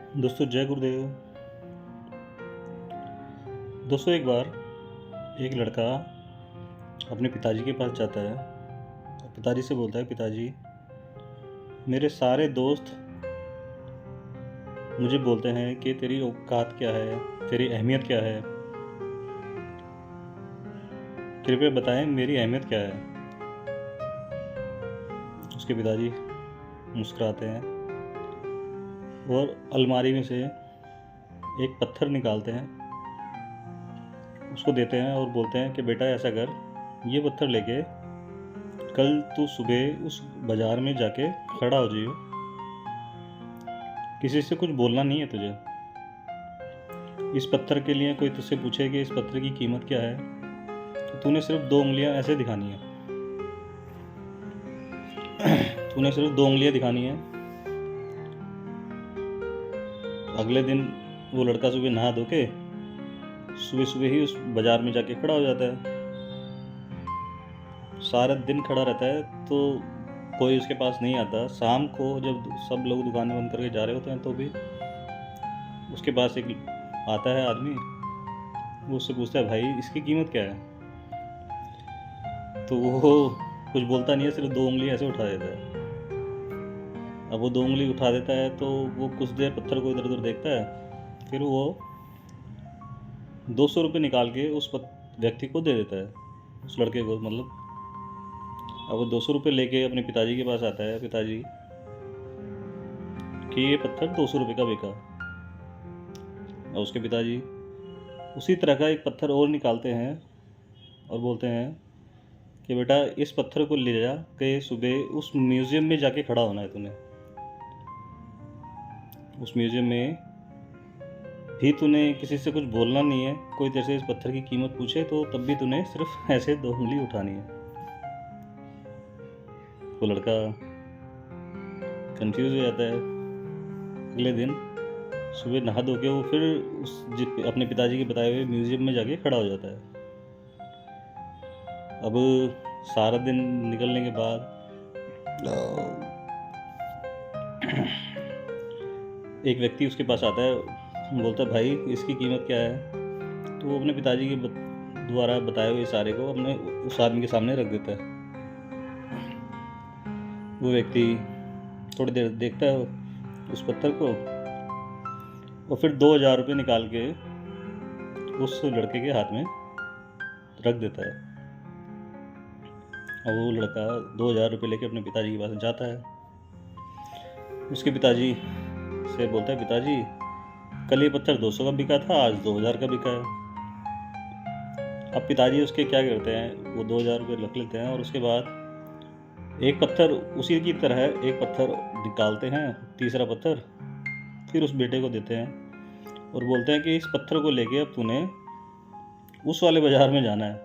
दोस्तों जय गुरुदेव। दोस्तों एक बार एक लड़का अपने पिताजी के पास जाता है और पिताजी से बोलता है, पिताजी मेरे सारे दोस्त मुझे बोलते हैं कि तेरी औकात क्या है, तेरी अहमियत क्या है, कृपया बताएं मेरी अहमियत क्या है। उसके पिताजी मुस्कुराते हैं और अलमारी में से एक पत्थर निकालते हैं, उसको देते हैं और बोलते हैं कि बेटा ऐसा कर, ये पत्थर लेके कल तू सुबह उस बाज़ार में जाके खड़ा हो जाइयो, किसी से कुछ बोलना नहीं है तुझे। इस पत्थर के लिए कोई तुझसे पूछे कि इस पत्थर की कीमत क्या है, तो तूने सिर्फ 2 उंगलियां ऐसे दिखानी है। तूने सिर्फ 2 उंगलियां दिखानी है। अगले दिन वो लड़का सुबह नहा धो के सुबह सुबह ही उस बाज़ार में जाके खड़ा हो जाता है। सारा दिन खड़ा रहता है तो कोई उसके पास नहीं आता। शाम को जब सब लोग दुकानें बंद करके जा रहे होते हैं तो भी उसके पास एक आता है आदमी। वो उससे पूछता है, भाई इसकी कीमत क्या है? तो वो कुछ बोलता नहीं है, सिर्फ 2 उंगली ऐसे उठा देता है। अब वो 2 उंगली उठा देता है तो वो कुछ देर पत्थर को इधर उधर देखता है, फिर वो 200 रुपये निकाल के उस व्यक्ति को दे देता है, उस लड़के को मतलब। अब वो 200 रुपये लेके अपने पिताजी के पास आता है, पिताजी कि ये पत्थर 200 रुपये का बिका। और उसके पिताजी उसी तरह का एक पत्थर और निकालते हैं और बोलते हैं कि बेटा इस पत्थर को ले जा के सुबह उस म्यूज़ियम में जाके खड़ा होना है तूने। उस म्यूज़ियम में भी तूने किसी से कुछ बोलना नहीं है। कोई तेरे से इस पत्थर की कीमत पूछे तो तब भी तूने सिर्फ ऐसे 2 उंगली उठानी है। वो लड़का कंफ्यूज हो जाता है। अगले दिन सुबह नहा धो के वो फिर अपने पिताजी के बताए हुए म्यूज़ियम में जाके खड़ा हो जाता है। अब सारा दिन निकलने के बाद एक व्यक्ति उसके पास आता है, बोलता है, भाई इसकी कीमत क्या है? तो वो अपने पिताजी के द्वारा बताए हुए इशारे को अपने उस आदमी के सामने रख देता है। वो व्यक्ति थोड़ी देर देखता है उस पत्थर को और फिर 2000 रुपये निकाल के उस लड़के के हाथ में रख देता है। और वो लड़का 2000 रुपये लेके अपने पिताजी के पास जाता है। उसके पिताजी से बोलता है, पिताजी कल ये पत्थर 200 का बिका था, आज 2000 का बिका है। अब पिताजी उसके क्या करते हैं, वो 2000 रुपये रख लेते हैं और उसके बाद एक पत्थर उसी की तरह एक पत्थर निकालते हैं, तीसरा पत्थर, फिर उस बेटे को देते हैं और बोलते हैं कि इस पत्थर को लेके अब तूने उस वाले बाज़ार में जाना है।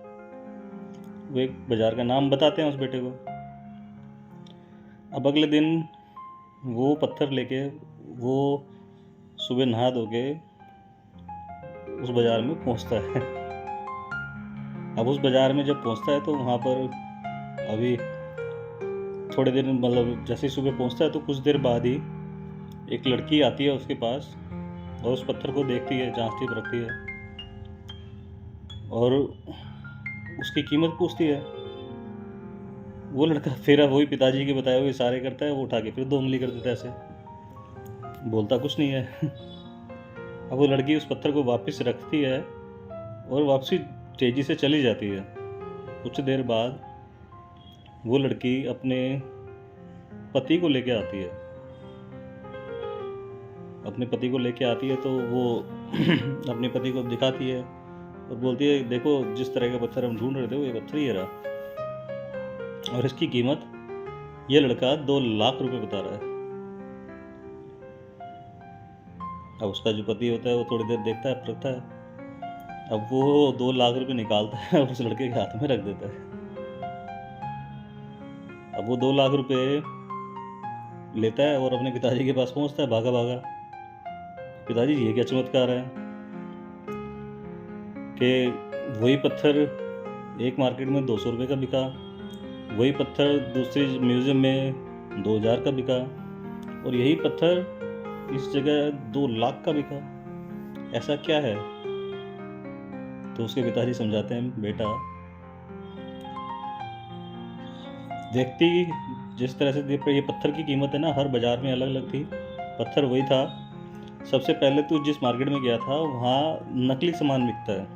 वो एक बाज़ार का नाम बताते हैं उस बेटे को। अब अगले दिन वो पत्थर लेके वो सुबह नहा धो के उस बाज़ार में पहुंचता है। अब उस बाज़ार में जब पहुंचता है तो वहाँ पर अभी थोड़े दिन मतलब जैसे ही सुबह पहुंचता है तो कुछ देर बाद ही एक लड़की आती है उसके पास और उस पत्थर को देखती है, जांचती परखती है और उसकी कीमत पूछती है। वो लड़का फिर वही पिताजी के बताए हुए इशारे करता है, वो उठा के फिर 2 उंगली कर देता है, ऐसे बोलता कुछ नहीं है। अब वो लड़की उस पत्थर को वापस रखती है और वापसी तेज़ी से चली जाती है। कुछ देर बाद वो लड़की अपने पति को लेके आती है। अपने पति को लेके आती है तो वो अपने पति को दिखाती है और बोलती है, देखो जिस तरह का पत्थर हम ढूंढ रहे थे वो ये पत्थर ही रहा और इसकी कीमत ये लड़का 2 लाख रुपए बता रहा है। अब उसका जो पति होता है वो थोड़ी देर देखता है, परखता है। अब वो 2 लाख रुपए निकालता है और उस लड़के के हाथ में रख देता है। अब वो 2 लाख रुपए लेता है और अपने पिताजी के पास पहुंचता है भागा भागा। पिताजी ये क्या चमत्कार है कि वही पत्थर एक मार्केट में 200 रुपये का बिका, वही पत्थर दूसरी म्यूज़ियम में 2000 का बिका और यही पत्थर इस जगह 2 लाख का बिका, ऐसा क्या है? तो उसके पिताजी समझाते हैं, बेटा व्यक्ति जिस तरह से ये पत्थर की कीमत है ना, हर बाजार में अलग अलग थी। पत्थर वही था। सबसे पहले तू जिस मार्केट में गया था वहाँ नकली सामान बिकता है,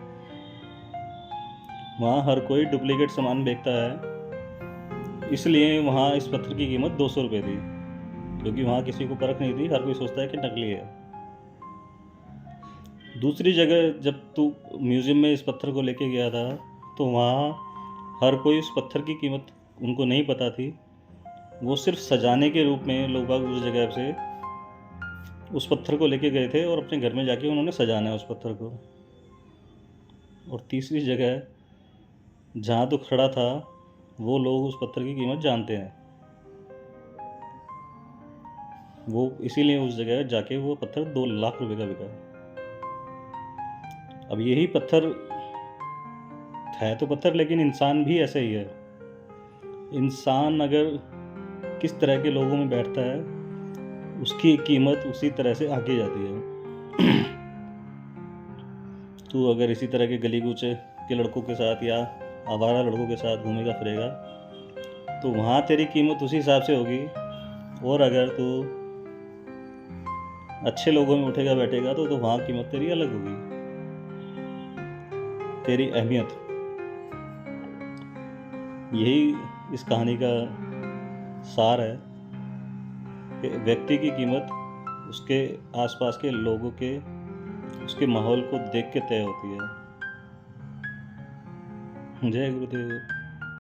वहाँ हर कोई डुप्लीकेट सामान बेचता है, इसलिए वहाँ इस पत्थर की कीमत 200 रुपये थी, क्योंकि वहाँ किसी को परख नहीं थी, हर कोई सोचता है कि नकली है। दूसरी जगह जब तू म्यूज़ियम में इस पत्थर को लेके गया था तो वहाँ हर कोई उस पत्थर की कीमत उनको नहीं पता थी, वो सिर्फ सजाने के रूप में लोग बाग उस जगह से उस पत्थर को लेके गए थे और अपने घर में जाके उन्होंने सजाना है उस पत्थर को। और तीसरी जगह जहाँ तो खड़ा था वो लोग उस पत्थर की कीमत जानते हैं, वो इसीलिए उस जगह जाके वो पत्थर 2 लाख रुपए का बिका। अब यही पत्थर है तो पत्थर, लेकिन इंसान भी ऐसा ही है। इंसान अगर किस तरह के लोगों में बैठता है उसकी कीमत उसी तरह से आगे जाती है। तू अगर इसी तरह के गली कूचे के लड़कों के साथ या आवारा लड़कों के साथ घूमेगा फिरेगा तो वहाँ तेरी कीमत उसी हिसाब से होगी, और अगर तू अच्छे लोगों में उठेगा बैठेगा तो वहाँ कीमत तेरी अलग होगी, तेरी अहमियत। यही इस कहानी का सार है कि व्यक्ति की कीमत उसके आसपास के लोगों के, उसके माहौल को देख के तय होती है। जय गुरुदेव।